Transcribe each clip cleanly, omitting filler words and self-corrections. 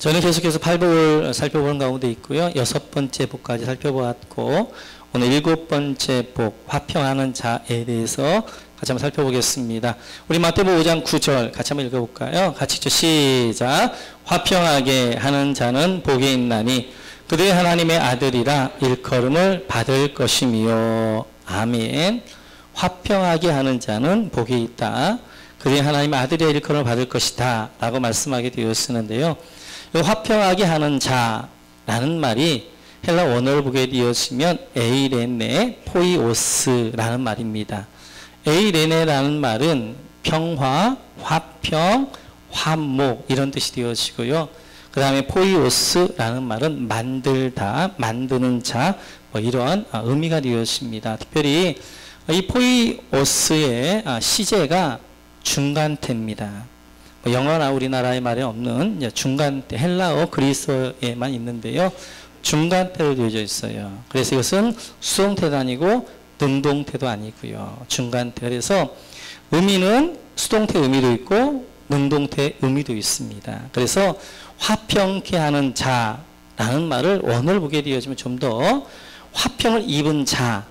저는 계속해서 8복을 살펴보는 가운데 있고요. 6번째 복까지 살펴보았고 오늘 7번째 복, 화평하는 자에 대해서 같이 한번 살펴보겠습니다. 우리 마태복음 5장 9절 같이 한번 읽어볼까요? 같이 시작. 화평하게 하는 자는 복이 있나니 그들이 하나님의 아들이라 일컬음을 받을 것이며. 아멘. 화평하게 하는 자는 복이 있다. 그들이 하나님의 아들의 일컬음을 받을 것이다 라고 말씀하게 되었는데요. 이 화평하게 하는 자라는 말이 헬라 원어를 보게 되었으면 에이레네 포이오스라는 말입니다. 에이레네라는 말은 평화, 화평, 화목 이런 뜻이 되어지고요. 그 다음에 포이오스라는 말은 만들다, 만드는 자 이런 의미가 되었습니다. 특별히 이 포이오스의 시제가 중간태입니다. 영어나 우리나라의 말에 없는 중간태, 헬라어, 그리스어에만 있는데요. 중간태로 되어져 있어요. 그래서 이것은 수동태도 아니고 능동태도 아니고요. 중간태. 그래서 의미는 수동태 의미도 있고 능동태 의미도 있습니다. 그래서 화평케 하는 자라는 말을 원어를 보게 되어지면 좀 더 화평을 입은 자,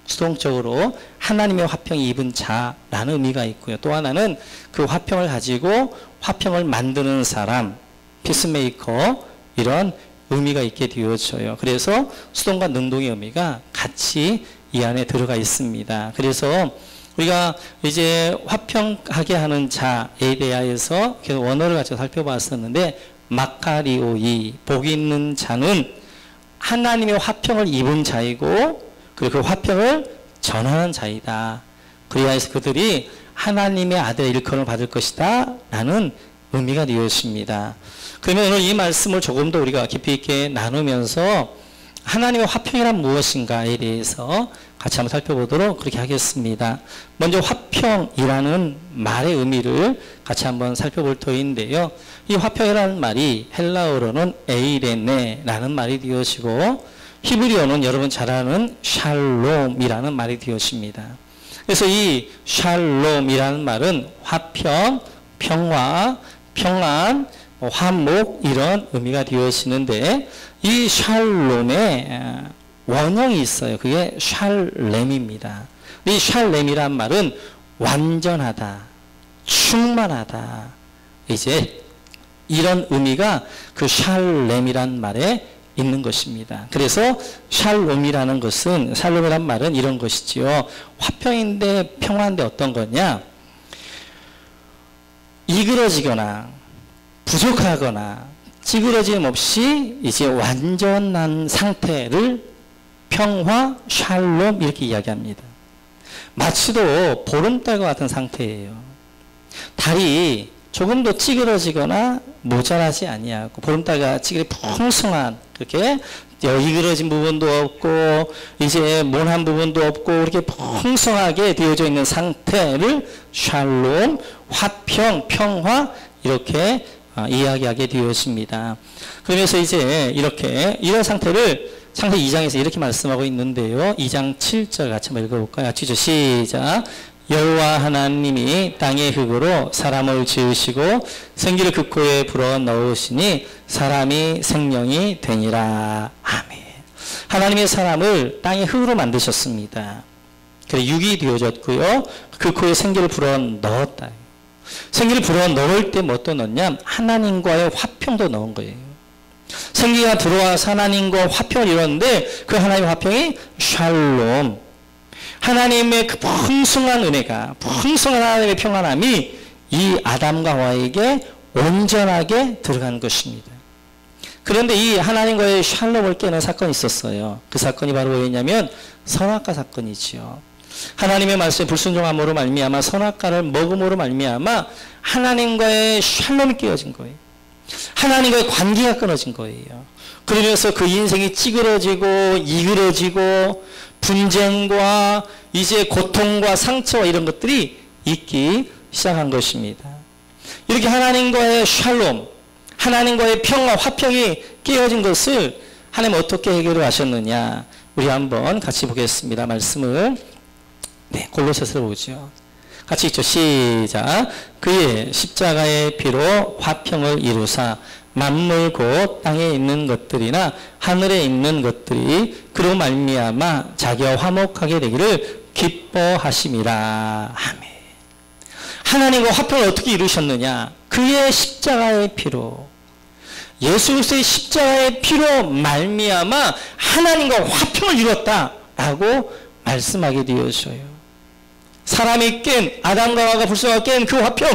수동적으로 하나님의 화평이 입은 자라는 의미가 있고요. 또 하나는 그 화평을 가지고 화평을 만드는 사람, 피스메이커 이런 의미가 있게 되어져요. 그래서 수동과 능동의 의미가 같이 이 안에 들어가 있습니다. 그래서 우리가 이제 화평하게 하는 자에 대하여서 원어를 가지고 살펴봤었는데 마카리오이, 복 있는 자는 하나님의 화평을 입은 자이고 그리고 그 화평을 전하는 자이다. 그리하여서 그들이 하나님의 아들의 일컬음을 받을 것이다 라는 의미가 되었습니다. 그러면 오늘 이 말씀을 조금 더 우리가 깊이 있게 나누면서 하나님의 화평이란 무엇인가에 대해서 같이 한번 살펴보도록 그렇게 하겠습니다. 먼저 화평이라는 말의 의미를 같이 한번 살펴볼 터인데요. 이 화평이라는 말이 헬라어로는 에이레네라는 말이 되어지고 히브리어는 여러분 잘 아는 샬롬이라는 말이 되었습니다. 그래서 이 샬롬이라는 말은 화평, 평화, 평안, 화목 이런 의미가 되어지는데 이 샬롬에 원형이 있어요. 그게 샬렘입니다. 이 샬렘이란 말은 완전하다, 충만하다. 이제 이런 의미가 그 샬렘이란 말에 있는 것입니다. 그래서 샬롬이라는 것은, 샬롬이란 말은 이런 것이지요. 화평인데 평화인데 어떤 거냐? 이그러지거나 부족하거나 찌그러짐 없이 이제 완전한 상태를 평화, 샬롬 이렇게 이야기합니다. 마치도 보름달과 같은 상태예요. 달이 조금 더 찌그러지거나 모자라지 아니하고 보름달같이 풍성한 그렇게 이그러진 부분도 없고 이제 모난 부분도 없고 이렇게 풍성하게 되어져 있는 상태를 샬롬, 화평, 평화 이렇게 이야기하게 되었습니다. 그러면서 이제 이렇게 이런 상태를 창세기 2장에서 이렇게 말씀하고 있는데요. 2장 7절 같이 한번 읽어볼까요? 같이 시작. 여호와 하나님이 땅의 흙으로 사람을 지으시고 생기를 그 코에 불어 넣으시니 사람이 생명이 되니라. 아멘. 하나님의 사람을 땅의 흙으로 만드셨습니다. 그래 육이 되어졌고요. 그 코에 생기를 불어 넣었다. 생기를 불어 넣을 때 뭐 또 넣냐? 하나님과의 화평도 넣은 거예요. 생기가 들어와서 하나님과 화평을 이뤘는데 그 하나님의 화평이 샬롬. 하나님의 그 풍성한 은혜가, 풍성한 하나님의 평안함이 이 아담과 하와에게 온전하게 들어간 것입니다. 그런데 이 하나님과의 샬롬을 깨는 사건이 있었어요. 그 사건이 바로 뭐였냐면 선악과 사건이지요. 하나님의 말씀에 불순종함으로 말미암아 선악과를 먹음으로 말미암아 하나님과의 샬롬이 깨어진 거예요. 하나님과의 관계가 끊어진 거예요. 그러면서 그 인생이 찌그러지고 이그러지고 분쟁과 이제 고통과 상처와 이런 것들이 있기 시작한 것입니다. 이렇게 하나님과의 샬롬, 하나님과의 평화, 화평이 깨어진 것을 하나님 어떻게 해결을 하셨느냐? 우리 한번 같이 보겠습니다. 말씀을. 네, 골로새서로 보죠. 같이 읽죠. 시작. 그의 십자가의 피로 화평을 이루사 만물 곧 땅에 있는 것들이나 하늘에 있는 것들이 그로 말미암아 자기와 화목하게 되기를 기뻐하심이라. 아멘. 하나님과 화평을 어떻게 이루셨느냐? 그의 십자가의 피로, 예수 그리스도의 십자가의 피로 말미암아 하나님과 화평을 이뤘다라고 말씀하게 되어져요. 사람이 깬, 아담과 하와가 불순하게 깬 그 화평,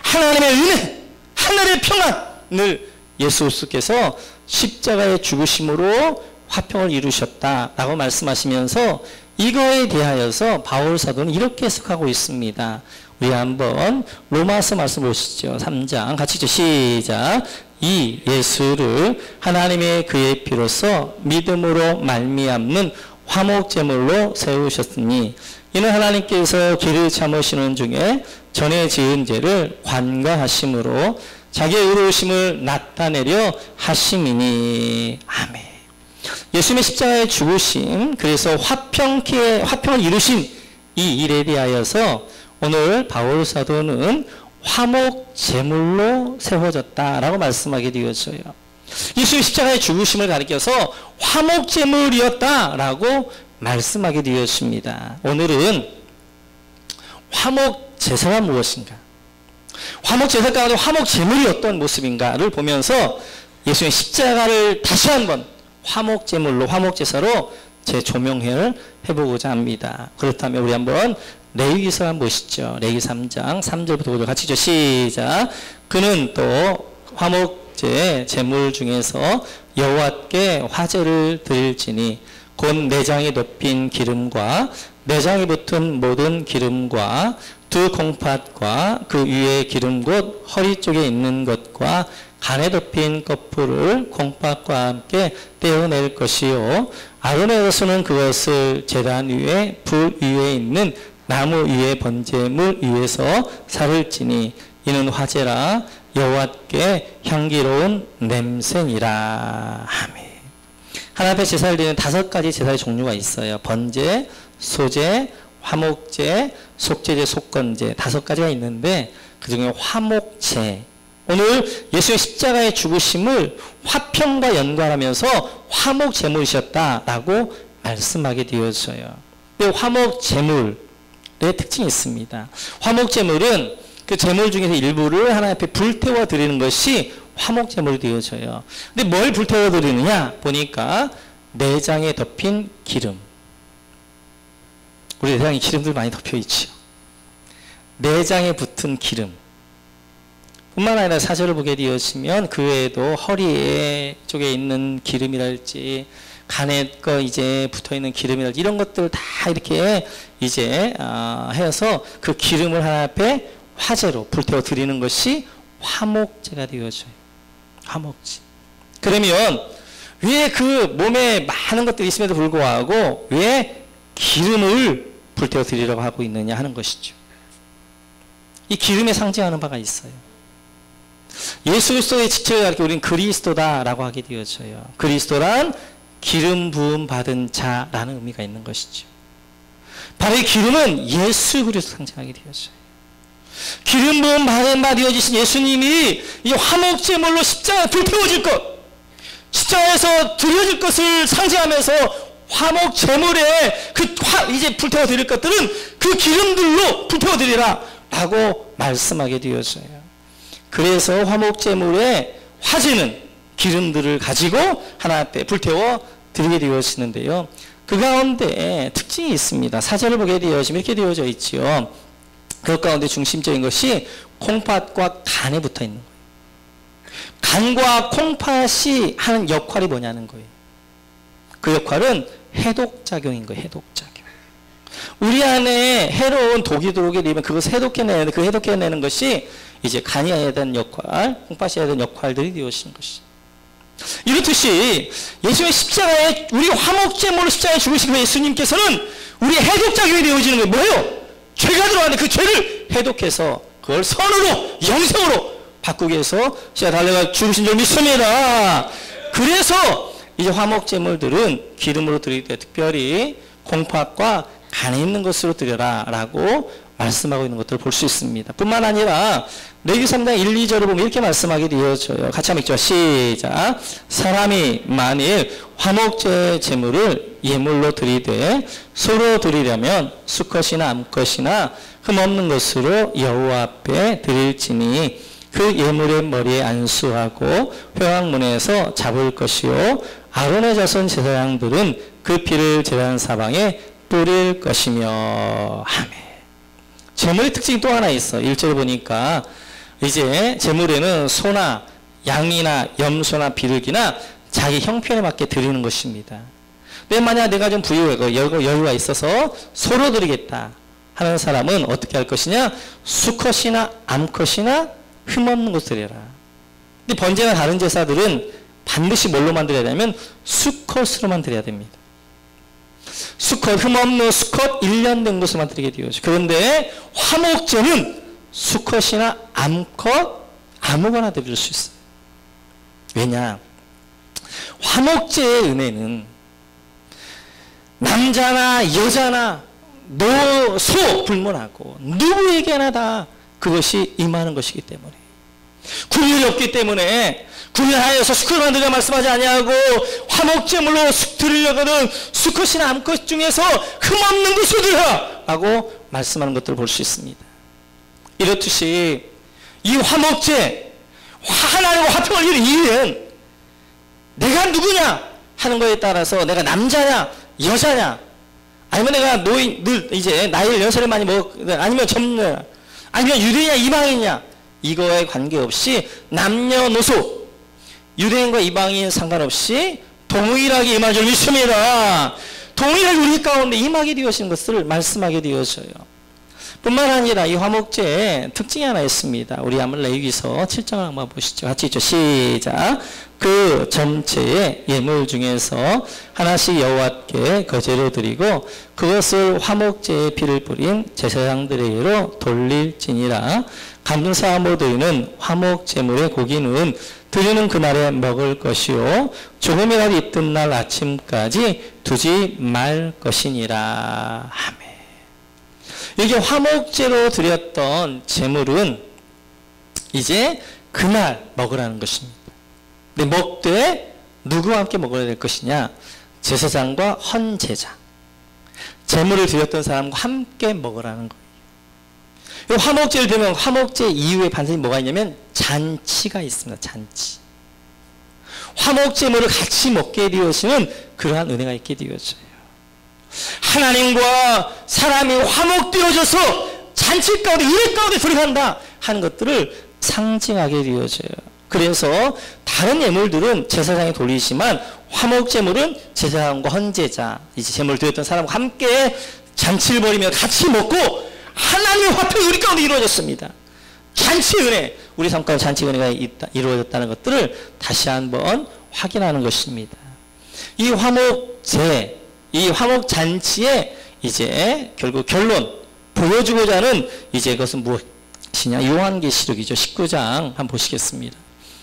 하나님의 은혜, 하늘의 평안을 예수 그리스도께서 십자가의 죽으심으로 화평을 이루셨다라고 말씀하시면서 이거에 대하여서 바울 사도는 이렇게 해석하고 있습니다. 우리 한번 로마서 말씀 보시죠. 3장 같이 시작. 이 예수를 하나님의 그의 피로써 믿음으로 말미암는 화목제물로 세우셨으니 이는 하나님께서 길을 참으시는 중에 전에 지은 죄를 관과하심으로 자기의 의로우심을 나타내려 하심이니. 아멘. 예수님의 십자가의 죽으심, 그래서 화평을 이루신 이 일에 대하여서 오늘 바울 사도는 화목제물로 세워졌다라고 말씀하게 되어져요. 예수의 십자가의 죽으심을 가리켜서 화목제물이었다라고 말씀하게 되었습니다. 오늘은 화목제사가 무엇인가, 화목제사 가운데 화목제물이 어떤 모습인가를 보면서 예수의 십자가를 다시 한번 화목제물로, 화목제사로 재조명을 해보고자 합니다. 그렇다면 우리 한번 레위기서 한번 보시죠. 레위기 3장 3절부터 5절 같이 시작. 그는 또 화목제 제물 중에서 여호와께 화제를 드릴지니 곧 내장이 덮인 기름과 내장이 붙은 모든 기름과 두 콩팥과 그 위에 기름 곧 허리 쪽에 있는 것과 간에 덮인 거풀을 콩팥과 함께 떼어낼 것이요 아론의 여섯은 그것을 제단 위에 불 위에 있는 나무 위에 번제물 위에서 살을 찌니 이는 화제라 여호와께 향기로운 냄새니라. 아멘. 하나님 앞에 제사를 드리는 5가지 제사의 종류가 있어요. 번제, 소제, 화목제, 속제제, 속건제 5가지가 있는데 그 중에 화목제, 오늘 예수의 십자가의 죽으심을 화평과 연관하면서 화목제물이셨다라고 말씀하게 되어져요. 화목제물의 특징이 있습니다. 화목제물은 그 제물 중에서 일부를 하나님 앞에 불태워 드리는 것이 화목제물이 되어져요. 근데 뭘 불태워 드리느냐 보니까 내장에 덮인 기름. 우리 내장에 기름들 많이 덮여 있죠. 내장에 붙은 기름 뿐만 아니라 사절을 보게 되었으면 그 외에도 허리 쪽에 있는 기름이랄지 간에 이제 붙어 있는 기름이랄지 이런 것들 다 이렇게 이제 해서 그 기름을 하나님 앞에 화제로 불태워 드리는 것이 화목제가 되어져요. 화목제. 그러면 왜 그 몸에 많은 것들이 있음에도 불구하고 왜 기름을 불태워 드리려고 하고 있느냐 하는 것이죠. 이 기름에 상징하는 바가 있어요. 예수 그리스도의 직책을 가리켜 우리는 그리스도다라고 하게 되어져요. 그리스도란 기름 부음 받은 자라는 의미가 있는 것이죠. 바로 이 기름은 예수 그리스도 상징하게 되어져요. 기름 부음 받은 바 되어지신 예수님이 이 화목제물로 십자가에 불태워질 것, 십자가에서 드려질 것을 상징하면서 화목제물에 이제 불태워 드릴 것들은 그 기름들로 불태워 드리라 라고 말씀하게 되어져요. 그래서 화목제물의 화제는 기름들을 가지고 하나님 앞에 불태워 드리게 되어지는데요. 그 가운데 특징이 있습니다. 사절을 보게 되어지면 이렇게 되어져 있지요. 그 가운데 중심적인 것이 콩팥과 간에 붙어 있는 거예요. 간과 콩팥이 하는 역할이 뭐냐는 거예요. 그 역할은 해독작용인 거예요. 해독작용. 우리 안에 해로운 독이 들어오게 되면 그것을 해독해내는, 그 해독해내는 것이 이제 간이 해야 되는 역할, 콩팥이 해야 되는 역할들이 되어지는 것이. 이렇듯이 예수의 십자가에 우리 화목제물로 십자가에 죽으신 그 예수님께서는 우리의 해독작용이 되어지는 거예요. 뭐예요? 죄가 들어왔는데 그 죄를 해독해서 그걸 선으로, 영생으로 바꾸기 위해서 제가 달려가 죽으신 줄 믿습니다. 그래서 이제 화목제물들은 기름으로 드릴 때 특별히 콩팥과 간에 있는 것으로 드려라 라고 말씀하고 있는 것들을 볼 수 있습니다. 뿐만 아니라 레위기 3장 1, 2절을 보면 이렇게 말씀하게 되어져요. 같이 한번 읽죠. 시작. 사람이 만일 화목제 제물을 예물로 드리되 소로 드리려면 수컷이나 암컷이나 흠없는 것으로 여호와 앞에 드릴지니 그 예물의 머리에 안수하고 회막문에서 잡을 것이요 아론의 자손 제사장들은 그 피를 제단 사방에 뿌릴 것이며. 아멘. 제물의 특징이 또 하나 있어. 1절을 보니까 이제 제물에는 소나 양이나 염소나 비둘기나 자기 형편에 맞게 드리는 것입니다. 근데 만약 내가 좀 여유가 있어서 소로 드리겠다 하는 사람은 어떻게 할 것이냐? 수컷이나 암컷이나 흠없는 것을 드려라. 근데 번제나 다른 제사들은 반드시 뭘로만 드려야 되냐면 수컷으로만 드려야 됩니다. 수컷, 흠없는 수컷 1년 된 것으로만 드리게 되어져. 그런데 화목제는 수컷이나 암컷 아무거나 드릴 수 있어요. 왜냐? 화목제의 은혜는 남자나 여자나 노소 불문하고 누구에게나 다 그것이 임하는 것이기 때문에, 구별이 없기 때문에 구별하여서 수컷만 드리라 말씀하지 아니하고 화목제물로 드리려거든 수컷이나 암컷 중에서 흠없는 것을 드리라 라고 말씀하는 것들을 볼 수 있습니다. 이렇듯이 이 화목제 하나님과 화평을 이루는 이유는 내가 누구냐 하는 것에 따라서 내가 남자냐 여자냐 아니면 내가 늘 이제 나이를 연세를 많이 아니면 젊냐 아니면 유대인이냐 이방인이냐 이거에 관계없이 남녀노소 유대인과 이방인 상관없이 동일하게 임할 줄 믿습니다. 동일하게 우리 가운데 임하게 되어진 것을 말씀하게 되어져요. 뿐만 아니라 이 화목제에 특징이 하나 있습니다. 우리 한번 레위기서 7장을 한번 보시죠. 같이 있죠. 시작. 그 전체의 예물 중에서 하나씩 여호와께 거제로 드리고 그것을 화목제의 피를 뿌린 제사장들에게로 돌릴지니라. 감사함으로 드리는 화목제물의 고기는 드리는 그날에 먹을 것이요 조금이라도 이튿날 아침까지 두지 말 것이니라. 아멘. 이게 화목제로 드렸던 제물은 이제 그날 먹으라는 것입니다. 근데 먹되 누구와 함께 먹어야 될 것이냐? 제사장과 헌제자, 제물을 드렸던 사람과 함께 먹으라는 거예요. 화목제를 드리면 화목제 이후에 반드시 뭐가 있냐면 잔치가 있습니다. 잔치. 화목제물을 같이 먹게 되어지는 그러한 은혜가 있게 되어져요. 하나님과 사람이 화목되어져서 잔치 가운데 은혜 가운데 들어간다 하는 것들을 상징하게 되어져요. 그래서 다른 예물들은 제사장이 돌리지만 화목제물은 제사장과 헌제자 이제 제물을 드렸던 사람과 함께 잔치를 벌이며 같이 먹고 하나님의 화평이 우리 가운데 이루어졌습니다. 잔치의 은혜, 우리 삶 가운데 잔치의 은혜가 이루어졌다는 것들을 다시 한번 확인하는 것입니다. 이 화목제, 이 화목잔치에 이제 결국 결론 보여주고자 하는 이제 그것은 무엇이냐? 요한계시록이죠. 19장 한번 보시겠습니다.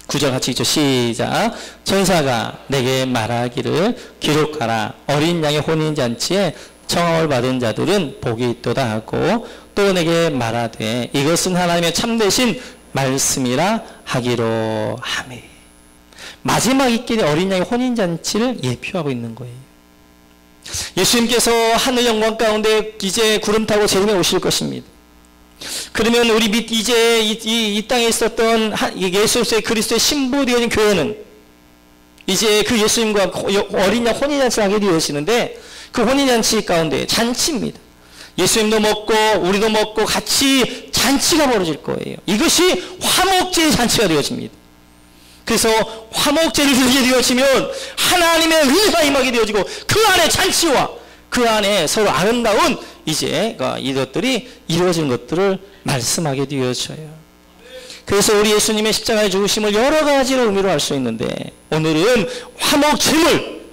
9절 같이 읽죠. 시작. 천사가 내게 말하기를 기록하라. 어린 양의 혼인잔치에 청함을 받은 자들은 복이 있도다 하고 또 내게 말하되 이것은 하나님의 참되신 말씀이라 하기로 하매. 마지막 있기에 어린 양의 혼인잔치를 예표하고 있는 거예요. 예수님께서 하늘 영광 가운데 이제 구름 타고 재림에 오실 것입니다. 그러면 우리 이제 이 땅에 있었던 예수의 그리스도의 신부 되어진 교회는 이제 그 예수님과 어린 양 혼인잔치를 하게 되어지는데 그 혼인잔치 가운데 잔치입니다. 예수님도 먹고 우리도 먹고 같이 잔치가 벌어질 거예요. 이것이 화목제의 잔치가 되어집니다. 그래서 화목제를 드리게 되어지면 하나님의 은혜가 임하게 되어지고 그 안에 잔치와 그 안에 서로 아름다운 이제 이것들이 이루어지는 것들을 말씀하게 되어져요. 그래서 우리 예수님의 십자가의 죽으심을 여러 가지로 의미로 할 수 있는데 오늘은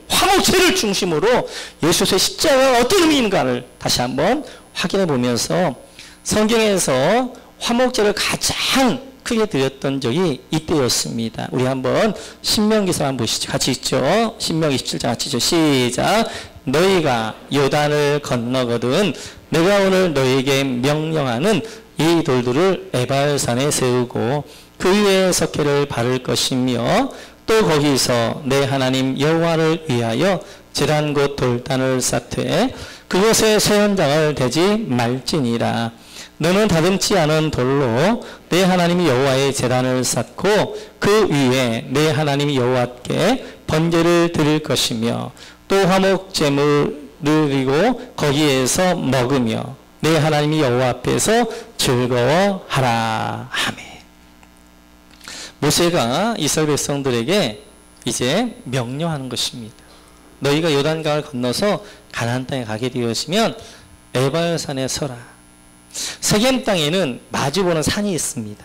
화목제를 중심으로 예수의 십자가가 어떤 의미인가를 다시 한번 확인해 보면서 성경에서 화목제를 가장 크게 드렸던 적이 이때였습니다. 우리 한번 신명기서 한번 보시죠. 같이 읽죠. 신명기 27장 같이 읽죠. 시작. 너희가 요단을 건너거든 내가 오늘 너희에게 명령하는 이 돌들을 에발산에 세우고 그 위에 석회를 바를 것이며 또 거기서 내 하나님 여호와를 위하여 제단 곧 돌단을 쌓되 그곳에 쇠현장을 대지 말지니라. 너는 다듬지 않은 돌로 내 하나님 여호와의 제단을 쌓고 그 위에 내 하나님 여호와께 번제를 드릴 것이며 또 화목 제물을 드리고 거기에서 먹으며 내 하나님 여호와 앞에서 즐거워하라. 아멘. 모세가 이스라엘 백성들에게 이제 명령하는 것입니다. 너희가 요단강을 건너서 가나안 땅에 가게 되었으면 에발산에 서라. 세겜 땅에는 마주보는 산이 있습니다.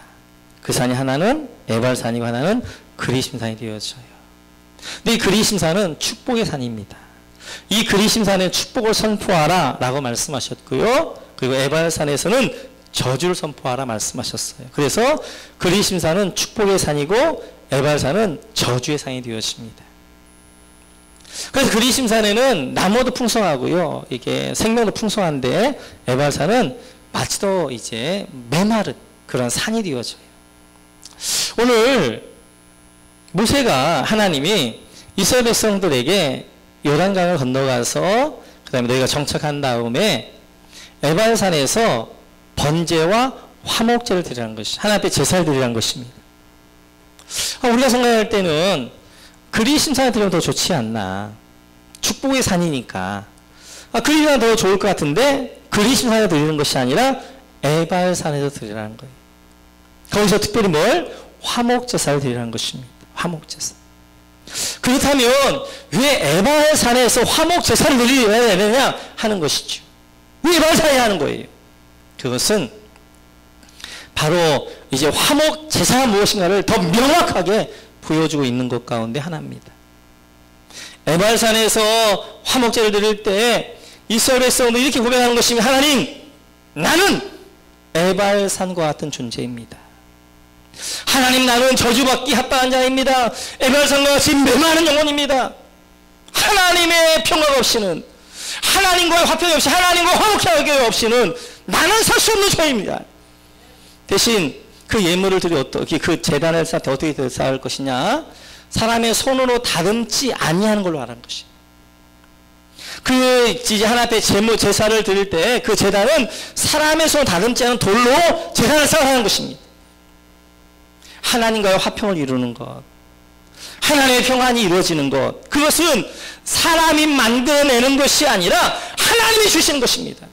그 산이 하나는 에발산이고 하나는 그리심산이 되어져요. 근데 이 그리심산은 축복의 산입니다. 이 그리심산에 축복을 선포하라 라고 말씀하셨고요. 그리고 에발산에서는 저주를 선포하라 말씀하셨어요. 그래서 그리심산은 축복의 산이고 에발산은 저주의 산이 되었습니다. 그래서 그리심산에는 나무도 풍성하고요. 이게 생명도 풍성한데 에발산은 마치도 이제 메마른 그런 산이 되어져요. 오늘 모세가 하나님이 이스라엘 백성들에게 요단강을 건너가서 그 다음에 너희가 정착한 다음에 에발산에서 번제와 화목제를 드리라는 것이 하나님 앞에 제사를 드리라는 것입니다. 우리가 생각할 때는 그리심산에 드리면 더 좋지 않나. 축복의 산이니까. 그리심산이 더 좋을 것 같은데 그리심산에 드리는 것이 아니라 에발산에서 드리라는 거예요. 거기서 특별히 뭘? 화목제사를 드리라는 것입니다. 화목제사. 그렇다면 왜 에발산에서 화목제사를 드려야 되느냐 하는 것이죠. 왜 에발산에 하는 거예요? 그것은 바로 이제 화목제사가 무엇인가를 더 명확하게 보여주고 있는 것 가운데 하나입니다. 에발산에서 화목제를 드릴 때 이스라엘 백성도 이렇게 고백하는 것이며 하나님, 나는 에발산과 같은 존재입니다. 하나님, 나는 저주받기 합당한 자입니다. 에발산과 같이 메마른 영혼입니다. 하나님의 평화가 없이는, 하나님과의 화평이 없이, 하나님과 화목하게 없이는 나는 살 수 없는 자입니다. 대신 그 예물을 드려 어떻게, 그 제단을 쌓을 때 어떻게 쌓을 것이냐? 사람의 손으로 다듬지 아니하는 걸로 하라는 것이. 그 이제 하나님 앞에 제사를 드릴 때 그 제단은 사람의 손으로 다듬지 않은 돌로 제단을 쌓으라는 것입니다. 하나님과의 화평을 이루는 것, 하나님의 평안이 이루어지는 것, 그것은 사람이 만들어내는 것이 아니라 하나님이 주시는 것입니다.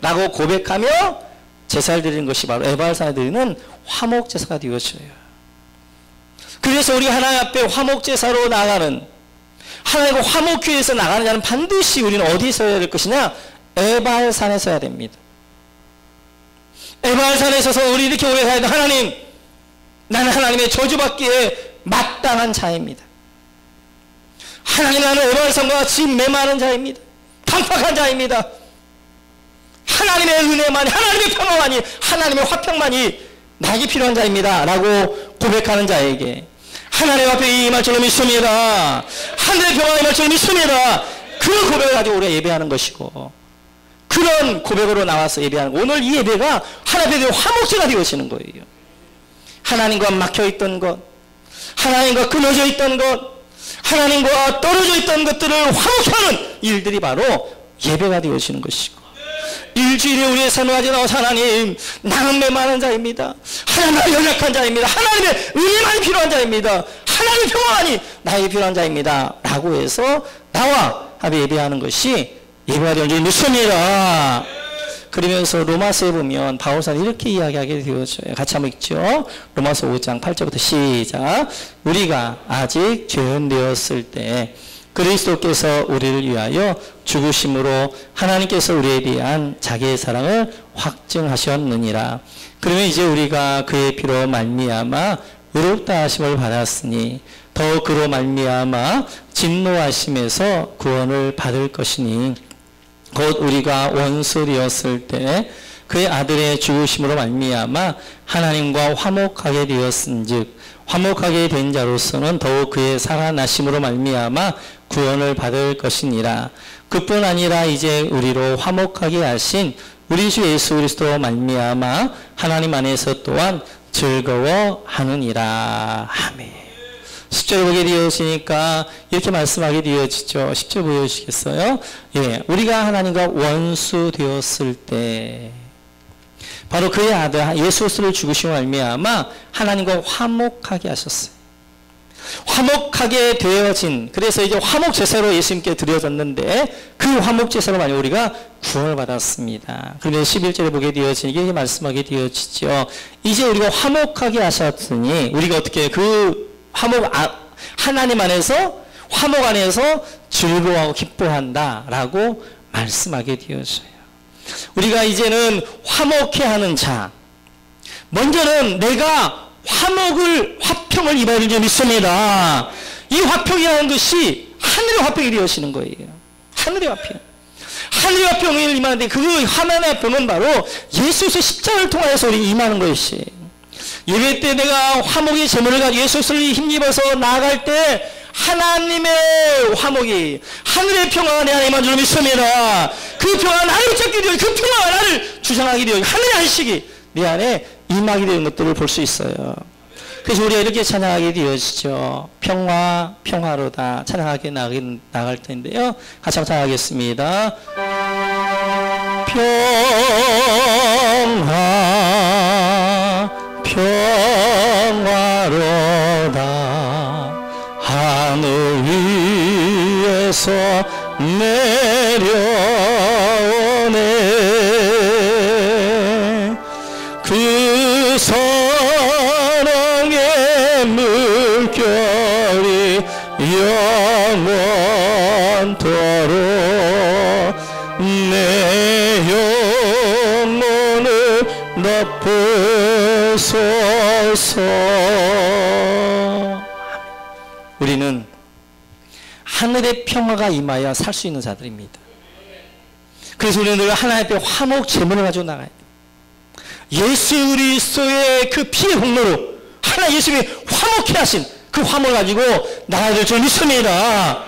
라고 고백하며 제사를 드리는 것이 바로 에발산에 드리는 화목제사가 되어져요. 그래서 우리 하나님 앞에 화목제사로 나가는, 하나님과 화목회에서 나가는 자는 반드시 우리는 어디서 해야 될 것이냐? 에발산에서 해야 됩니다. 에발산에 서서 우리 이렇게 오래 살아야 돼. 하나님, 나는 하나님의 저주받기에 마땅한 자입니다. 하나님, 나는 에발산과 같이 메마른 자입니다. 강팍한 자입니다. 하나님의 은혜만이, 하나님의 평화만이, 하나님의 화평만이 나에게 필요한 자입니다. 라고 고백하는 자에게 하나님 앞에 임할 줄로 믿습니다. 하늘의 평화가 임할 줄로 믿습니다. 그 고백을 가지고 우리가 예배하는 것이고, 그런 고백으로 나와서 예배하는 것. 오늘 이 예배가 하나님 앞에 화목제가 되어지는 거예요. 하나님과 막혀있던 것, 하나님과 끊어져 있던 것, 하나님과 떨어져 있던 것들을 화목케 하는 일들이 바로 예배가 되어지는 것이고, 일주일에 우리의 삶을 가지고 나와서 하나님, 나는 메마른 자입니다. 하나님, 연약한 자입니다. 하나님의 은혜만이 필요한 자입니다. 하나님의 평화만이 나에게 필요한 자입니다. 라고 해서 나와 합의 예배하는 것이 예배가 되는 줄 믿습니다. 그러면서 로마서에 보면 바울사는 이렇게 이야기하게 되어져요. 같이 한번 읽죠. 로마서 5장 8절부터 시작. 우리가 아직 죄인 되었을 때 그리스도께서 우리를 위하여 죽으심으로 하나님께서 우리에 대한 자기의 사랑을 확증하셨느니라. 그러면 이제 우리가 그의 피로 말미암아 의롭다 하심을 받았으니 더 그로 말미암아 진노하심에서 구원을 받을 것이니 곧 우리가 원수 되었을 때 그의 아들의 죽으심으로 말미암아 하나님과 화목하게 되었은즉 화목하게 된 자로서는 더욱 그의 살아나심으로 말미암아 구원을 받을 것이니라. 그뿐 아니라 이제 우리로 화목하게 하신 우리 주 예수 그리스도로 말미암아 하나님 안에서 또한 즐거워하느니라. 아멘. 10절 보게 되어지니까 이렇게 말씀하게 되어지죠. 10절 보여주시겠어요? 예, 우리가 하나님과 원수 되었을 때 바로 그의 아들 예수 그리스도를 죽으심으로 말미암아 하나님과 화목하게 하셨어요. 화목하게 되어진, 그래서 이제 화목 제사로 예수님께 드려졌는데 그 화목 제사로 만약 우리가 구원을 받았습니다. 그러면 11절에 보게 되어지니 이게 말씀하게 되어지죠. 이제 우리가 화목하게 하셨으니 우리가 어떻게 그 화목 하나님 안에서 화목 안에서 즐거워하고 기뻐한다라고 말씀하게 되어져요. 우리가 이제는 화목해 하는 자, 먼저는 내가 화평을 입어야 될 줄 믿습니다. 이 화평이라는 것이 하늘의 화평이 되어지는 거예요. 하늘의 화평. 하늘의 화평을 임하는데 그 하나님의 화평은 바로 예수의 십자가를 통하여서 우리 임하는 것이. 예배 때 내가 화목의 제물을 가지고 예수를 힘입어서 나아갈 때 하나님의 화목이 하늘의 평화가 내 안에 임한 줄 믿습니다. 그 평화가 나를 붙잡게 되어 그 평화가 나를 주장하게 되어 하늘의 안식이 내 안에 임하게 되는 것들을 볼 수 있어요. 그래서 우리가 이렇게 찬양하게 되어지죠. 평화, 평화로다 찬양하게 나갈 텐데요. 같이 한번 찬양하겠습니다. 평화, 평화로다 하늘 위에서 내려오네. 그 사랑의 물결이 영원토록 내 영혼을 덮으소서. 우리는 하늘의 평화가 임하여 살 수 있는 자들입니다. 그래서 우리는 늘 하나님 앞에 화목 제물을 가지고 나가야 돼요. 예수 그리스도의 그 피의 공로로 하나 예수님이 화목해 하신 그 화목을 가지고 나가야 될 줄 믿습니다.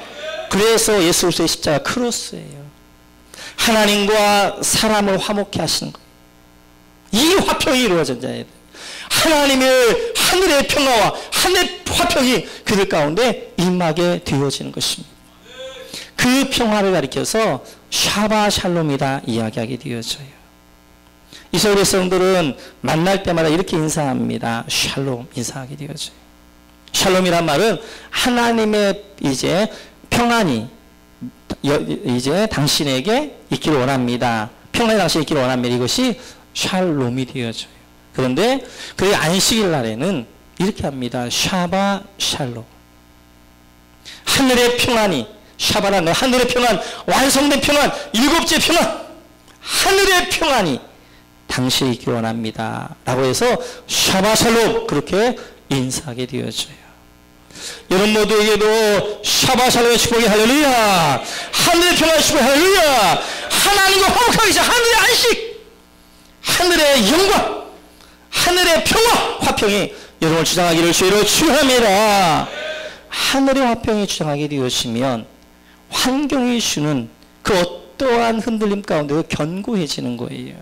그래서 예수 그리스도의 십자가 크로스예요. 하나님과 사람을 화목해 하시는 거예요. 이 화평이 이루어진 자예요. 하나님의 하늘의 평화와 하늘의 화평이 그들 가운데 임하게 되어지는 것입니다. 그 평화를 가리켜서 샤바 샬롬이다 이야기하게 되어져요. 이스라엘 백성들은 만날 때마다 이렇게 인사합니다. 샬롬 인사하게 되어져요. 샬롬이란 말은 하나님의 이제 평안이 이제 당신에게 있기를 원합니다. 평안이 당신에게 있기를 원합니다. 이것이 샬롬이 되어져요. 그런데 그 안식일 날에는 이렇게 합니다. 샤바 샬롬. 하늘의 평안이, 샤바라는 건 하늘의 평안, 완성된 평안, 일곱째 평안, 하늘의 평안이 당신이 있기를 원합니다. 라고 해서 샤바 샬롬 그렇게 인사하게 되어져요. 여러분 모두에게도 샤바 샬롬의 축복이 할렐루야, 하늘의 평안의 축복이 할렐루야, 하나님과 화목하기 위해서 하늘의 안식, 하늘의 영광, 하늘의 평화, 화평이 여러분을 주장하기를 주의로 축원합니다. 하늘의 화평이 주장하게 되어지면 환경이 주는 그 어떠한 흔들림 가운데도 견고해지는 거예요.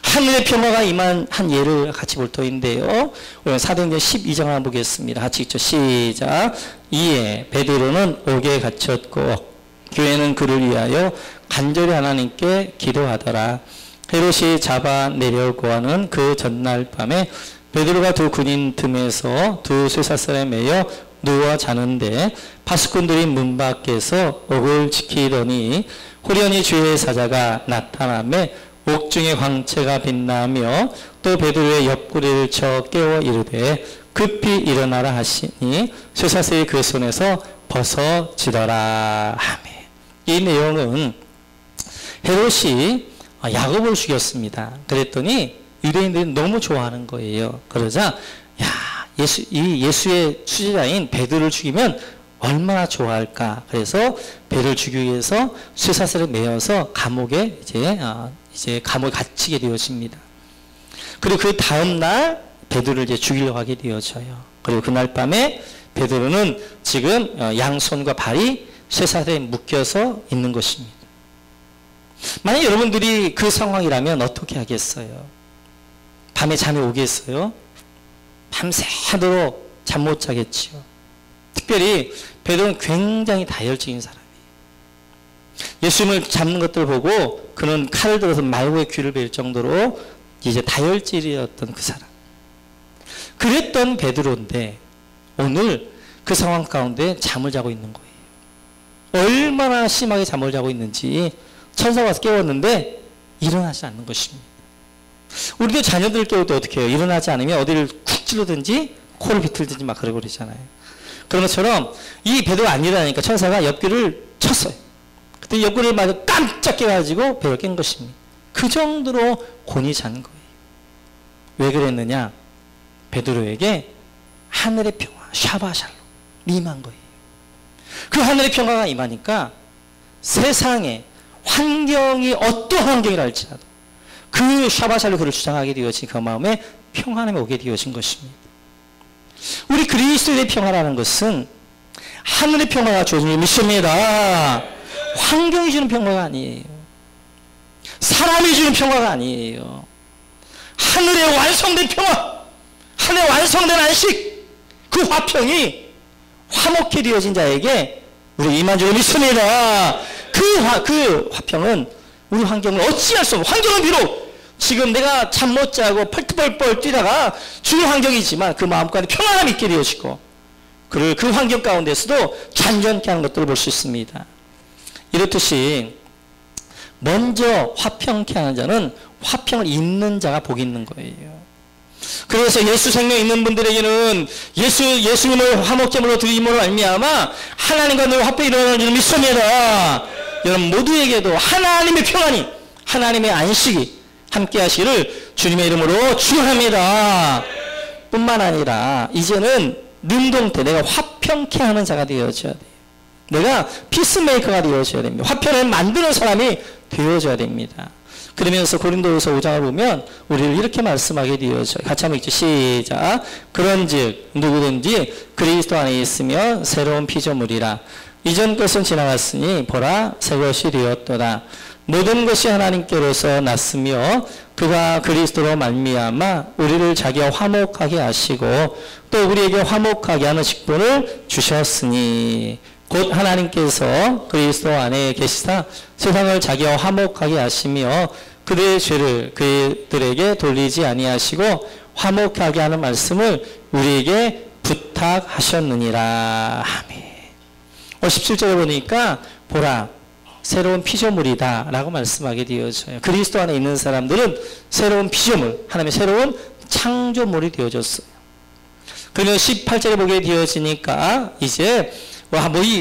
하늘의 평화가 임한 한 예를 같이 볼 터인데요. 오늘 사도행전 12장 한번 보겠습니다. 같이 읽죠. 시작. 이에 베드로는 옥에 갇혔고 교회는 그를 위하여 간절히 하나님께 기도하더라. 헤롯이 잡아내려고 하는 그 전날 밤에 베드로가 두 군인 틈에서 두 쇠사슬에 매여 누워 자는데 파수꾼들이 문 밖에서 옥을 지키더니 호련히 주의 사자가 나타나매 옥중의 광채가 빛나며 또 베드로의 옆구리를 쳐 깨워 이르되 급히 일어나라 하시니 쇠사슬이 그 손에서 벗어지더라. 아멘. 이 내용은 헤롯이 야곱을 죽였습니다. 그랬더니 유대인들이 너무 좋아하는 거예요. 그러자 예수의 수제자인 베드로를 죽이면 얼마나 좋아할까. 그래서 배를 죽이기 위해서 쇠사슬을 메어서 감옥에 이제 감옥에 갇히게 되어집니다. 그리고 그 다음날 베드로를 이제 죽이려고 하게 되어져요. 그리고 그날 밤에 베드로는 지금 양손과 발이 쇠사슬에 묶여서 있는 것입니다. 만약 여러분들이 그 상황이라면 어떻게 하겠어요? 밤에 잠이 오겠어요? 밤새도록 잠 못 자겠지요. 특별히 베드로는 굉장히 다혈질인 사람이에요. 예수님을 잡는 것들을 보고 그는 칼을 들어서 말고의 귀를 베일 정도로 이제 다혈질이었던 그 사람. 그랬던 베드로인데 오늘 그 상황 가운데 잠을 자고 있는 거예요. 얼마나 심하게 잠을 자고 있는지 천사가 와서 깨웠는데 일어나지 않는 것입니다. 우리도 자녀들을 깨울 때 어떻게 해요? 일어나지 않으면 어디를 쿡 찔러든지 코를 비틀든지 막 그러고 그러잖아요. 그런 것처럼 이 베드로 안 일어나니까 천사가 옆귀를 쳤어요. 그때 옆귀를 맞아 깜짝 깨가지고 베드로를 깬 것입니다. 그 정도로 곤히 잔 거예요. 왜 그랬느냐? 베드로에게 하늘의 평화, 샤바샬롬 임한 거예요. 그 하늘의 평화가 임하니까 세상에 환경이 어떠한 환경이라 할지라도 그 샤바샬로 그를 주장하게 되어진 그 마음에 평안함이 오게 되어진 것입니다. 우리 그리스도의 평화라는 것은 하늘의 평화가 주어진 줄 믿습니다. 환경이 주는 평화가 아니에요. 사람이 주는 평화가 아니에요. 하늘의 완성된 평화, 하늘의 완성된 안식, 그 화평이 화목해 되어진 자에게 우리 임한 줄 믿습니다. 그 화평은 우리 환경을 어찌할 수 없고, 환경은 비록 지금 내가 잠 못 자고 펄펄펄 뛰다가 죽을 환경이지만 그 마음가운데 평안함이 있게 되어지고 그 환경 가운데서도 잔존케 하는 것들을 볼 수 있습니다. 이렇듯이 먼저 화평케 하는 자는 화평을 잇는 자가 복이 있는 거예요. 그래서 예수 생명 있는 분들에게는 예수님을 화목제물로 드림으로 말미암아 하나님과 늘 화평이 일어나는 줄 믿습니다. 여러분 모두에게도 하나님의 평안이, 하나님의 안식이 함께 하시기를 주님의 이름으로 축원합니다. 뿐만 아니라 이제는 능동태, 내가 화평케 하는 자가 되어져야 돼요. 내가 피스메이커가 되어져야 됩니다. 화평을 만드는 사람이 되어져야 됩니다. 그러면서 고린도후서 5장을 보면 우리를 이렇게 말씀하게 되어져요. 같이 한번 읽죠. 시작. 그런즉 누구든지 그리스도 안에 있으면 새로운 피조물이라. 이전 것은 지나갔으니 보라 새 것이 되었도다. 모든 것이 하나님께로서 났으며 그가 그리스도로 말미암아 우리를 자기와 화목하게 하시고 또 우리에게 화목하게 하는 직분을 주셨으니 곧 하나님께서 그리스도 안에 계시사 세상을 자기와 화목하게 하시며 그들의 죄를 그들에게 돌리지 아니하시고 화목하게 하는 말씀을 우리에게 부탁하셨느니라. 아멘. 17절에 보니까 보라 새로운 피조물이다 라고 말씀하게 되어져요. 그리스도 안에 있는 사람들은 새로운 피조물, 하나님의 새로운 창조물이 되어졌어요. 그러면 18절에 보게 되어지니까 이제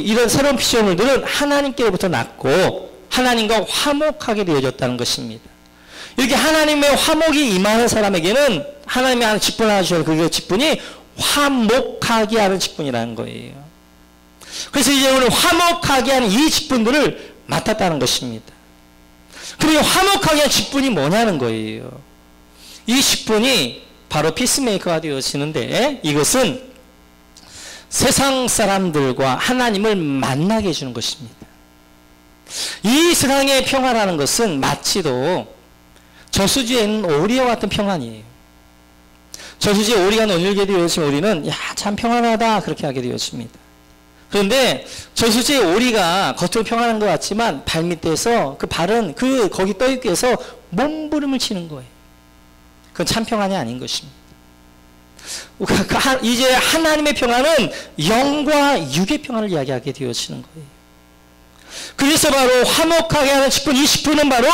이런 새로운 피조물들은 하나님께로부터 났고 하나님과 화목하게 되어졌다는 것입니다. 이렇게 하나님의 화목이 임하는 사람에게는 하나님이 하는 직분을 하셔서 그 직분이 화목하게 하는 직분이라는 거예요. 그래서 이제 오늘 화목하게 하는 이 직분들을 맡았다는 것입니다. 그리고 화목하게 하는 직분이 뭐냐는 거예요. 이 직분이 바로 피스메이커가 되어지는데 이것은 세상 사람들과 하나님을 만나게 해주는 것입니다. 이 세상의 평화라는 것은 마치도 저수지에 있는 오리와 같은 평안이에요. 저수지에 오리가 논일게 되어지면 우리는 참 평안하다 그렇게 하게 되어집니다. 그런데 저수지에 오리가 겉으로 평안한 것 같지만 발밑에서 그 발은 거기 떠있기 위해서 몸부림을 치는 거예요. 그건 참 평안이 아닌 것입니다. 이제 하나님의 평안은 영과 육의 평안을 이야기하게 되어지는 거예요. 그래서 바로 화목하게 하는 직분, 이 직분은 바로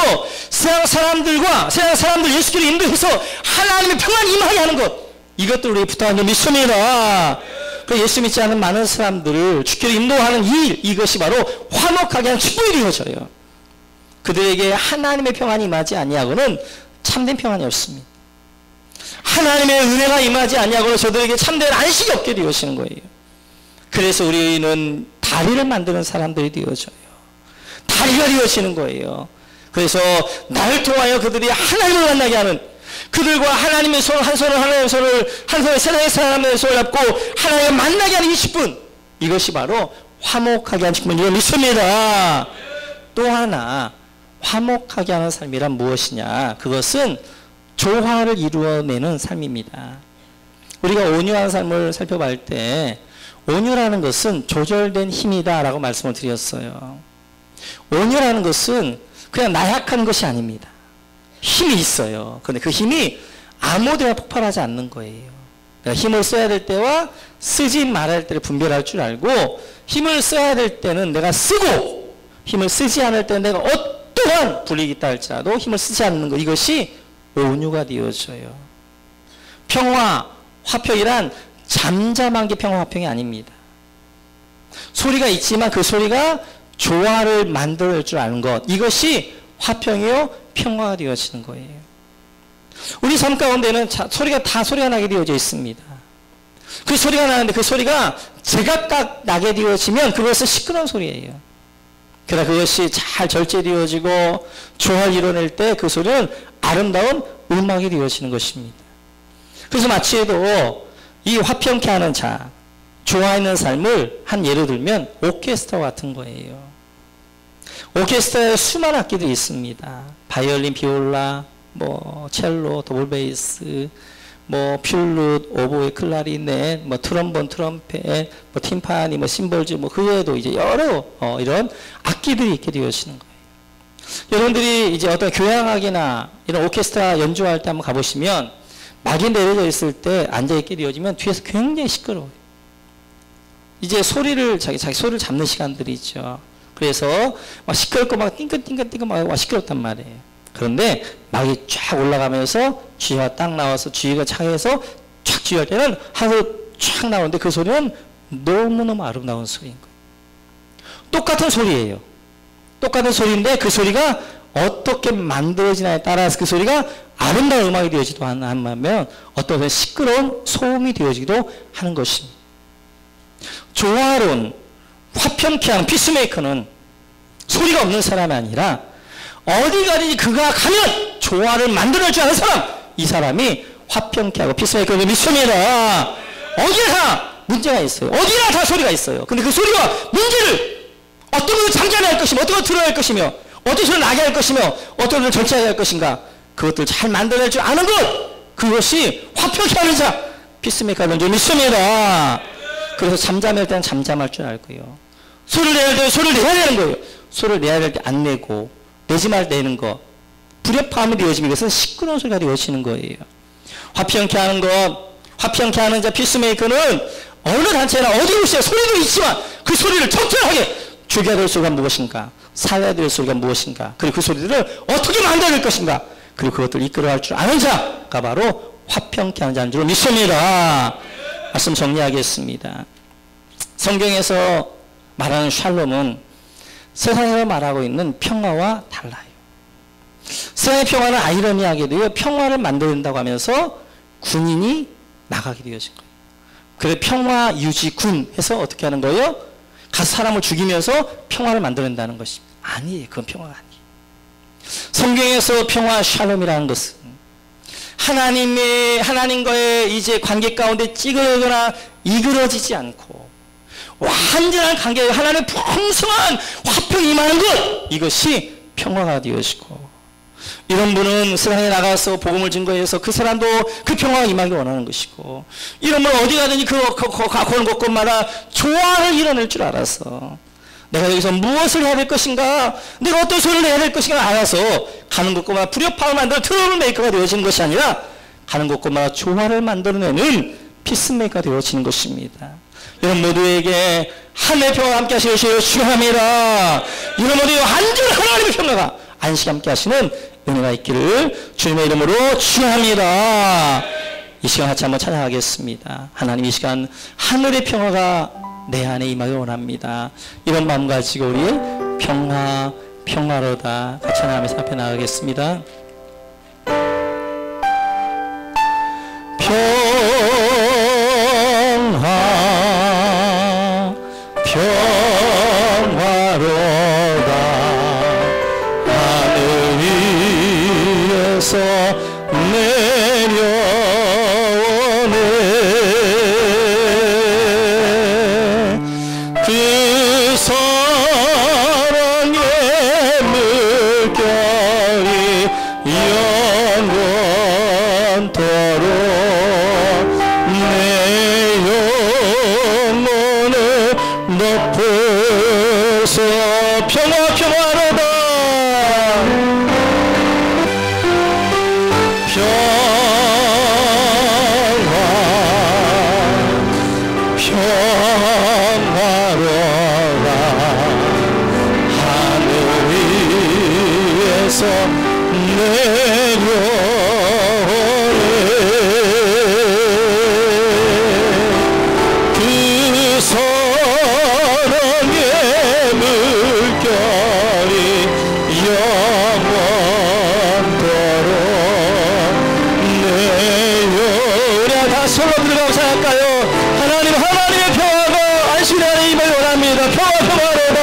세상 사람들 예수께로 인도해서 하나님의 평안이 임하게 하는 것, 이것들 우리에게 부탁하는 줄 믿습니다. 그 예수 믿지 않는 많은 사람들을 주께로 인도하는 이것이 바로 화목하게 하는 직분이 되어져요. 그들에게 하나님의 평안이 임하지 아니하고는 참된 평안이 없습니다. 하나님의 은혜가 임하지 아니하고는 저들에게 참된 안식이 없게 되어지는 거예요. 그래서 우리는 다리를 만드는 사람들이 되어져요. 다리가 되어지는 거예요. 그래서 나를 통하여 그들이 하나님을 만나게 하는, 그들과 하나님의 손, 한 손을 하나님의 손을, 한 손을 세상의 사람의 손을 잡고 하나님을 만나게 하는 20분, 이것이 바로 화목하게 하는 10분을 믿습니다. 또 하나, 화목하게 하는 삶이란 무엇이냐? 그것은 조화를 이루어내는 삶입니다. 우리가 온유한 삶을 살펴볼 때 온유라는 것은 조절된 힘이다 라고 말씀을 드렸어요. 온유라는 것은 그냥 나약한 것이 아닙니다. 힘이 있어요. 그런데 그 힘이 아무데나 폭발하지 않는 거예요. 그러니까 힘을 써야 될 때와 쓰지 말아야 할 때를 분별할 줄 알고, 힘을 써야 될 때는 내가 쓰고 힘을 쓰지 않을 때는 내가 어떠한 불이익이 있다 할지라도 힘을 쓰지 않는 것, 이것이 온유가 되어져요. 평화, 화평이란 잠잠한 게 평화, 화평이 아닙니다. 소리가 있지만 그 소리가 조화를 만들 줄 아는 것, 이것이 화평이요 평화가 되어지는 거예요. 우리 삶 가운데는 소리가 다 소리가 나게 되어져 있습니다. 그 소리가 나는데 그 소리가 제각각 나게 되어지면 그것은 시끄러운 소리예요. 그러나 그것이 잘 절제되어지고 조화를 이뤄낼 때 그 소리는 아름다운 음악이 되어지는 것입니다. 그래서 마치에도 이 화평케 하는 자, 조화 있는 삶을 한 예로 들면 오케스트라 같은 거예요. 오케스트라에 수많은 악기들이 있습니다. 바이올린, 비올라, 뭐 첼로, 더블 베이스, 뭐 퓰룻, 오보에, 클라리넷, 뭐 트럼본, 트럼펫, 뭐 팀파니, 뭐 심벌즈, 뭐 그 외에도 이제 여러 이런 악기들이 있게 되어지는 거예요. 여러분들이 이제 어떤 교향악이나 이런 오케스트라 연주할 때 한번 가보시면 막이 내려져 있을 때 앉아 있게 되어지면 뒤에서 굉장히 시끄러워요. 이제 소리를 자기 소리를 잡는 시간들이 있죠. 그래서 막 시끄럽고 막 띵긋띵긋띵긋 막 시끄럽단 말이에요. 그런데 막이 쫙 올라가면서 쥐가 딱 나와서 쥐가 창에서 쫙 쥐할 때는 하루 쫙 나오는데 그 소리는 너무너무 아름다운 소리인 거예요. 똑같은 소리예요. 똑같은 소리인데 그 소리가 어떻게 만들어지냐에 따라서 그 소리가 아름다운 음악이 되어지도 않으면 어떤 시끄러운 소음이 되어지기도 하는 것입니다. 조화로운 화평케 하는 피스메이커는 소리가 없는 사람이 아니라 어디 가든지 그가 가면 조화를 만들어낼 줄 아는 사람, 이 사람이 화평케 하고 피스메이커를 믿습니다. 어디나 문제가 있어요. 어디나 다 소리가 있어요. 근데 그 소리와 문제를 어떤 것을 잠잠히 할 것이며 어떤 것을 들어야 할 것이며 어떤 것을 나게 할 것이며 어떤 것을 절제하게 할 것인가, 그것들을 잘 만들어낼 줄 아는 것, 그것이 화평케 하는 자, 피스메이커는 좀 믿습니다. 그래서 잠잠할 때는 잠잠할 줄 알고요. 소리를 내야 될 때는 소리를 내야 되는 거예요. 소리를 내야 될 때 안 내고 내지 말 내는 거, 불협화음이 되어지면 이것은 시끄러운 소리가 되어지는 거예요. 화평케 하는 것, 화평케 하는 자 피스메이커는 어느 단체나 어디 곳에 소리도 있지만 그 소리를 적절하게 죽여야 될 소리가 무엇인가, 살려야 될 소리가 무엇인가, 그리고 그 소리들을 어떻게 만들어낼 것인가, 그리고 그것들을 이끌어갈 줄 아는 자가 바로 화평케 하는 자인 줄 믿습니다. 말씀 정리하겠습니다. 성경에서 말하는 샬롬은 세상에서 말하고 있는 평화와 달라요. 세상의 평화는 아이러니하게도요, 평화를 만든다고 하면서 군인이 나가게 되어진 거예요. 그래서 평화 유지 군 해서 어떻게 하는 거예요? 가서 사람을 죽이면서 평화를 만들어낸다는 것입니다. 아니에요. 그건 평화가 아니에요. 성경에서 평화 샬롬이라는 것은 하나님과의 이제 관계 가운데 찌그러거나 이그러지지 않고 완전한 관계, 하나님의 풍성한 화평이 임하는 것, 이것이 평화가 되어지고, 이런 분은 세상에 나가서 복음을 증거해서 그 사람도 그 평화가 임하기 원하는 것이고, 이런 분은 어디 가든지 가는 곳곳마다 조화를 이뤄낼 줄 알아서 내가 여기서 무엇을 해야 될 것인가, 내가 어떤 소리를 내야 될 것인가 알아서 가는 곳곳마다 불협화음을 만들어 트러블 메이커가 되어지는 것이 아니라 가는 곳곳마다 조화를 만들어내는 피스메이커가 되어지는 것입니다. 여러분 모두에게 하늘의 평화가 함께 하시는 것을 축원합니다. 여러분 모두 완전 하나님의 평화가 안식 함께 하시는 은혜가 있기를 주님의 이름으로 축원합니다. 이 시간 같이 한번 찬양하겠습니다. 하나님, 이 시간 하늘의 평화가 내 안에 임하길 원합니다. 이런 마음 가지고 우리 평화로다 같이 찬양하면서 앞에 나가겠습니다. 평화 벌써 평화로다 평화로다 하늘 위에서 내려오네 그 사랑의 물결이 영원토록 내려오네. 다 솔로 들어가고 생각할까요? 하나님의 평화가 안식의 안에 임을 원합니다. 평화로다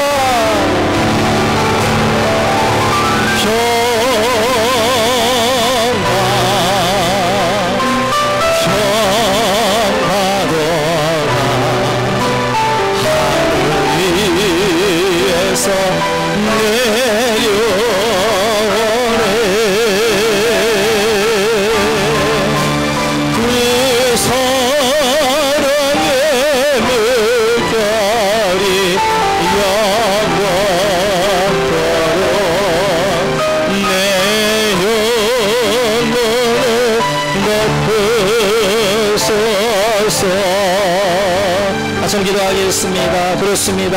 말씀 기도하겠습니다. 그렇습니다.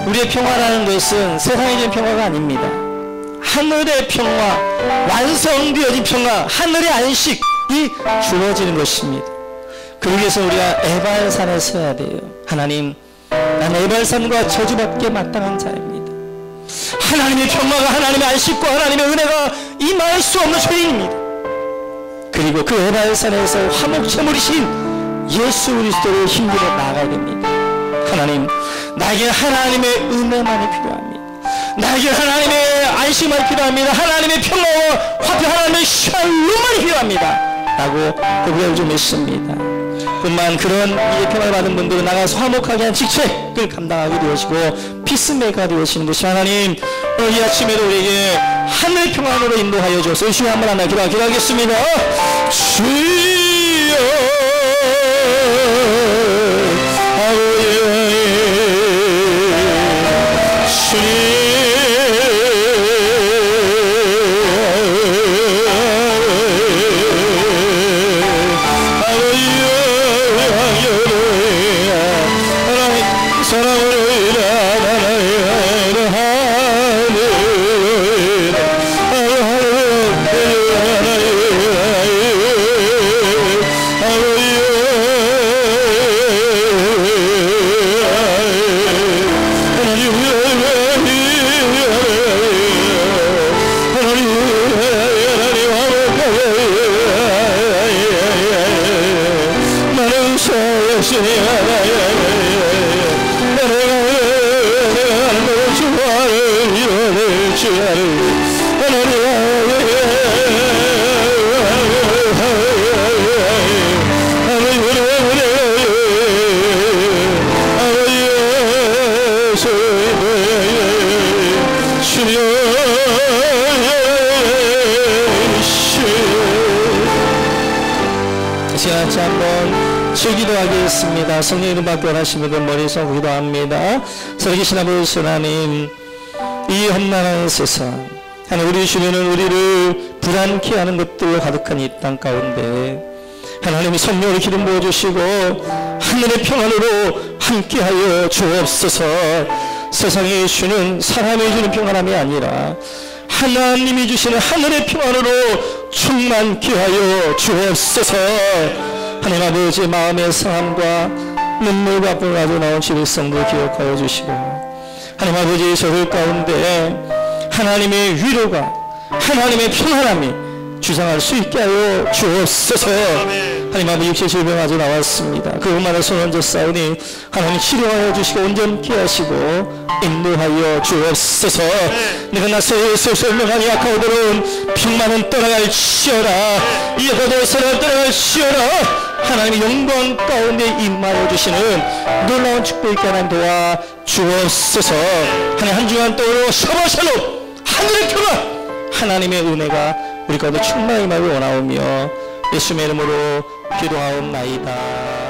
우리의 평화라는 것은 세상의 평화가 아닙니다. 하늘의 평화, 완성되어진 평화, 하늘의 안식이 주어지는 것입니다. 그러기 위해서 우리가 에발산에 서야 돼요. 하나님, 난 에발산과 저주받기에 마땅한 자입니다. 하나님의 평화가, 하나님의 안식과 하나님의 은혜가 임할 수 없는 죄인입니다. 그리고 그 에발산에서 화목제물이신 예수 그리스도를 힘들어 나가야 됩니다. 하나님, 나에게 하나님의 은혜만이 필요합니다. 나에게 하나님의 안식만이 필요합니다. 하나님의 평화와 화평, 하나님의 샬롬만이 필요합니다 라고 고백을 좀 했습니다. 뿐만 그런 이제 평화를 받은 분들은 나가서 화목하게 한 직책을 감당하게 되시고 피스메이커가 되시는 것이 하나님, 오늘 이 아침에도 우리에게 하늘 평안으로 인도하여 주셔서 주여 한번 하나 기도하겠습니다. 주여 같이 한번 기도하겠습니다. 성령 이름 받고 원하시는 분 머리 속 기도합니다. 살아계신 아버지 하나님, 이 험난한 세상, 하나님 우리 주변은 우리를 불안케 하는 것들로 가득한 이 땅 가운데 하나님이 성령으로 기름 부어주시고 하늘의 평안으로 함께하여 주옵소서. 세상이 주는, 사람이 주는 평안함이 아니라 하나님이 주시는 하늘의 평안으로 충만케 하여 주옵소서. 하나님 아버지, 마음의 상함과 눈물과 뿔 가지고 나온 지일성도 기억하여 주시고, 하나님 아버지, 저들 가운데 하나님의 위로가, 하나님의 평안함이 주장할 수 있게 하여 주옵소서. 하나님 아버지, 육체 질병하고 나왔습니다. 그것만을 손 얹어 싸우니 하나님 치료하여 주시고 온전케 하시고 인도하여 주옵소서. 내가 나서 예수 설명하니 약하오더는 빅만은 떠나갈지어라, 이어도서는 떠나갈지어라. 하나님의 영광 가운데 임하여 주시는 놀라운 축복 있게 하나님 도와 주옵소서. 하나님 한 주간 또 샤바샬롬, 하늘의 평안, 하나님의 은혜가 우리 가운데 충만히 임하길 원하오며 예수의 이름으로 기도하옵나이다.